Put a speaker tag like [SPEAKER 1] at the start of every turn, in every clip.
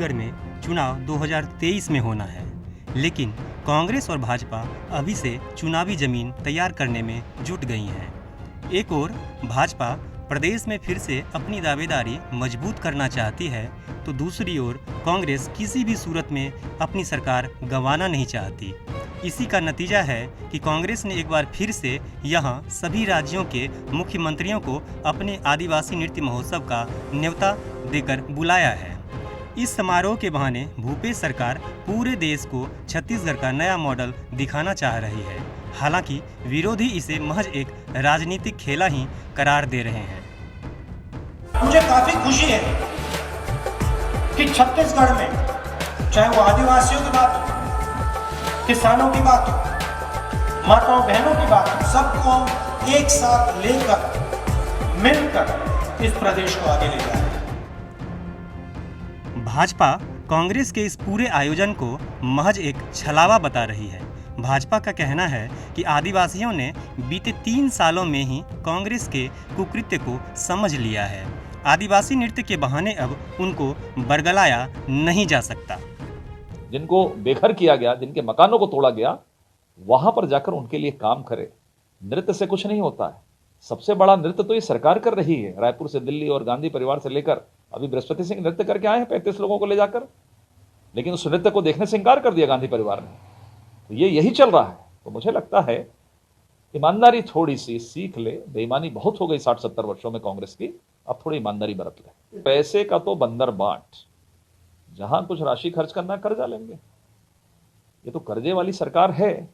[SPEAKER 1] छत्तीसगढ़ में चुनाव 2023 में होना है, लेकिन कांग्रेस और भाजपा अभी से चुनावी जमीन तैयार करने में जुट गई हैं। एक ओर भाजपा प्रदेश में फिर से अपनी दावेदारी मजबूत करना चाहती है, तो दूसरी ओर कांग्रेस किसी भी सूरत में अपनी सरकार गंवाना नहीं चाहती। इसी का नतीजा है कि कांग्रेस ने एक बार फिर से यहां सभी राज्यों के मुख्यमंत्रियों को अपने आदिवासी नृत्य महोत्सव का न्योता देकर बुलाया है। इस समारोह के बहाने भूपेश सरकार पूरे देश को छत्तीसगढ़ का नया मॉडल दिखाना चाह रही है। हालांकि विरोधी इसे महज एक राजनीतिक खेला ही करार दे रहे हैं।
[SPEAKER 2] मुझे काफी खुशी है कि छत्तीसगढ़ में चाहे वो आदिवासियों की बात हो, किसानों की बात हो, माताओं बहनों की बात हो, सबको एक साथ लेकर मिलकर इस प्रदेश को आगे ले जाए।
[SPEAKER 1] भाजपा कांग्रेस के इस पूरे आयोजन को महज एक छलावा बता रही है। भाजपा का कहना है कि आदिवासियों ने बीते 3 सालों में ही कांग्रेस के कुकृत्य को समझ लिया है। आदिवासी नृत्य के बहाने अब उनको बरगलाया नहीं जा सकता।
[SPEAKER 3] जिनको बेघर किया गया, जिनके मकानों को तोड़ा गया, वहां पर जाकर उनके लिए काम करे। नृत्य से कुछ नहीं होता है। सबसे बड़ा नृत्य तो ये सरकार कर रही है। रायपुर से दिल्ली और गांधी परिवार से लेकर अभी बृहस्पति सिंह नृत्य करके आए हैं 35 लोगों को ले जाकर, लेकिन उस नृत्य को देखने से इंकार कर दिया गांधी परिवार ने। तो ये यही चल रहा है। तो मुझे लगता है ईमानदारी थोड़ी सी सीख ले। बेईमानी बहुत हो गई 60-70 वर्षों में कांग्रेस की, अब थोड़ी ईमानदारी बरत ले। पैसे का तो बंदर बांट, जहां कुछ राशि खर्च करना कर्जा लेंगे। ये तो कर्जे वाली सरकार है।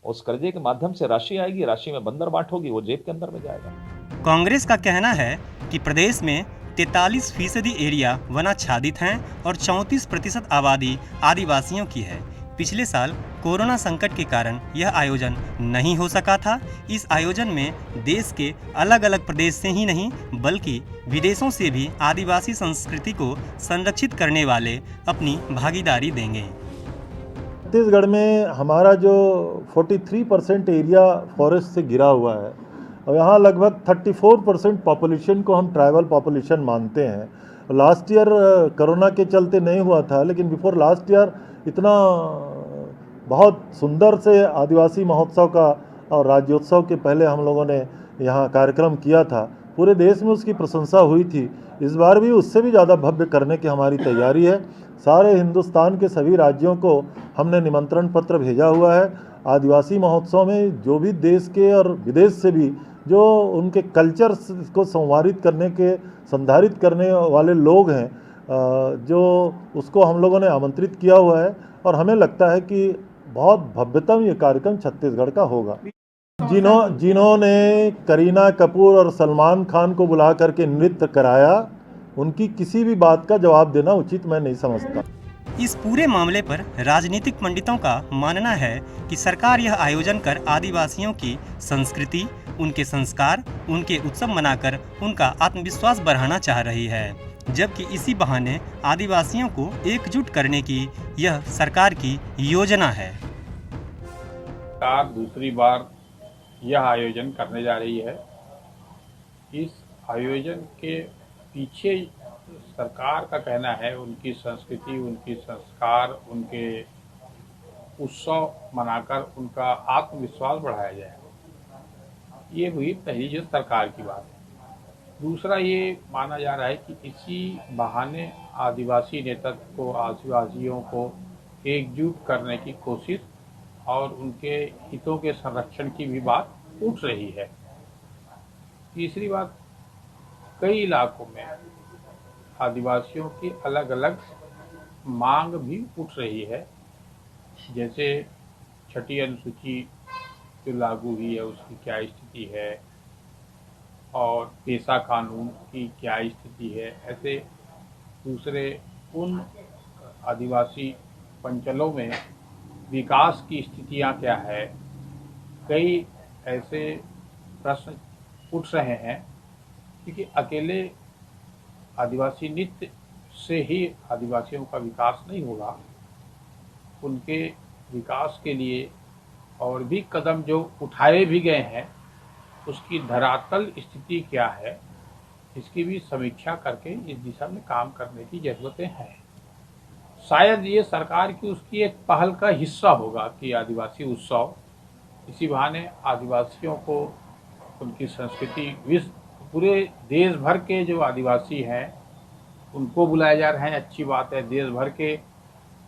[SPEAKER 3] उस कर्जे के माध्यम से राशि आएगी, राशि में बंदर बांट होगी, वो जेब के अंदर में जाएगा।
[SPEAKER 1] कांग्रेस का कहना है कि प्रदेश में 43% एरिया वनाच्छादित हैं और 34% आबादी आदिवासियों की है। पिछले साल कोरोना संकट के कारण यह आयोजन नहीं हो सका था। इस आयोजन में देश के अलग अलग प्रदेश से ही नहीं बल्कि विदेशों से भी आदिवासी संस्कृति को संरक्षित करने वाले अपनी भागीदारी देंगे।
[SPEAKER 4] छत्तीसगढ़ में हमारा जो 43% एरिया फॉरेस्ट से घिरा हुआ है और यहाँ लगभग 34% पॉपुलेशन को हम ट्राइबल पॉपुलेशन मानते हैं। लास्ट ईयर कोरोना के चलते नहीं हुआ था, लेकिन बिफोर लास्ट ईयर इतना बहुत सुंदर से आदिवासी महोत्सव का और राज्योत्सव के पहले हम लोगों ने यहाँ कार्यक्रम किया था। पूरे देश में उसकी प्रशंसा हुई थी। इस बार भी उससे भी ज़्यादा भव्य करने की हमारी तैयारी है। सारे हिंदुस्तान के सभी राज्यों को हमने निमंत्रण पत्र भेजा हुआ है। आदिवासी महोत्सव में जो भी देश के और विदेश से भी जो उनके कल्चर को संवारित करने के संधारित करने वाले लोग हैं, जो उसको हम लोगों ने आमंत्रित किया हुआ है और हमें लगता है कि बहुत भव्यतम ये कार्यक्रम छत्तीसगढ़ का होगा। जिन्होंने करीना कपूर और सलमान खान को बुला करके नृत्य कराया, उनकी किसी भी बात का जवाब देना उचित मैं नहीं समझता।
[SPEAKER 1] इस पूरे मामले पर राजनीतिक पंडितों का मानना है कि सरकार यह आयोजन कर आदिवासियों की संस्कृति, उनके संस्कार, उनके उत्सव मनाकर उनका आत्मविश्वास बढ़ाना चाह रही है, जबकि इसी बहाने आदिवासियों को एकजुट करने की यह सरकार की योजना है।
[SPEAKER 5] सरकार दूसरी बार यह आयोजन करने जा रही है। इस आयोजन के पीछे सरकार का कहना है उनकी संस्कृति, उनकी संस्कार, उनके उत्सव मनाकर उनका आत्मविश्वास बढ़ाया जाए। ये हुई पहली जो सरकार की बात है। दूसरा ये माना जा रहा है कि इसी बहाने आदिवासी नेतृत्व को, आदिवासियों को एकजुट करने की कोशिश और उनके हितों के संरक्षण की भी बात उठ रही है। तीसरी बात, कई इलाकों में आदिवासियों की अलग अलग मांग भी उठ रही है। जैसे छठी अनुसूची जो लागू हुई है उसकी क्या स्थिति है और पेशा कानून की क्या स्थिति है। ऐसे दूसरे उन आदिवासी अंचलों में विकास की स्थितियां क्या है, कई ऐसे प्रश्न उठ रहे हैं। क्योंकि अकेले आदिवासी नृत्य से ही आदिवासियों का विकास नहीं होगा। उनके विकास के लिए और भी कदम जो उठाए भी गए हैं उसकी धरातल स्थिति क्या है, इसकी भी समीक्षा करके इस दिशा में काम करने की ज़रूरतें हैं। शायद ये सरकार की उसकी एक पहल का हिस्सा होगा कि आदिवासी उत्सव, इसी बहाने आदिवासियों को उनकी संस्कृति, विश्व पूरे देश भर के जो आदिवासी हैं उनको बुलाए जा रहे हैं, अच्छी बात है। देश भर के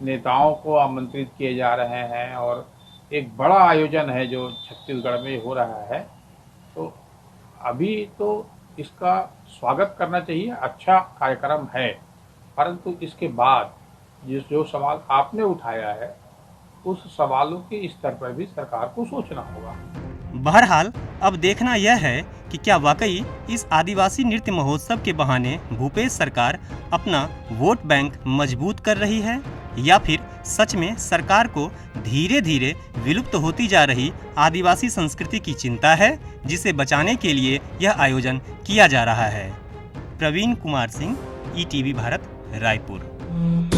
[SPEAKER 5] नेताओं को आमंत्रित किए जा रहे हैं और एक बड़ा आयोजन है जो छत्तीसगढ़ में हो रहा है। तो अभी तो इसका स्वागत करना चाहिए, अच्छा कार्यक्रम है, परंतु इसके बाद जो सवाल आपने उठाया है उस सवालों के स्तर पर भी सरकार को सोचना होगा।
[SPEAKER 1] बहरहाल अब देखना यह है कि क्या वाकई इस आदिवासी नृत्य महोत्सव के बहाने भूपेश सरकार अपना वोट बैंक मजबूत कर रही है या फिर सच में सरकार को धीरे धीरे विलुप्त होती जा रही आदिवासी संस्कृति की चिंता है, जिसे बचाने के लिए यह आयोजन किया जा रहा है। प्रवीण कुमार सिंह, ETV भारत, रायपुर।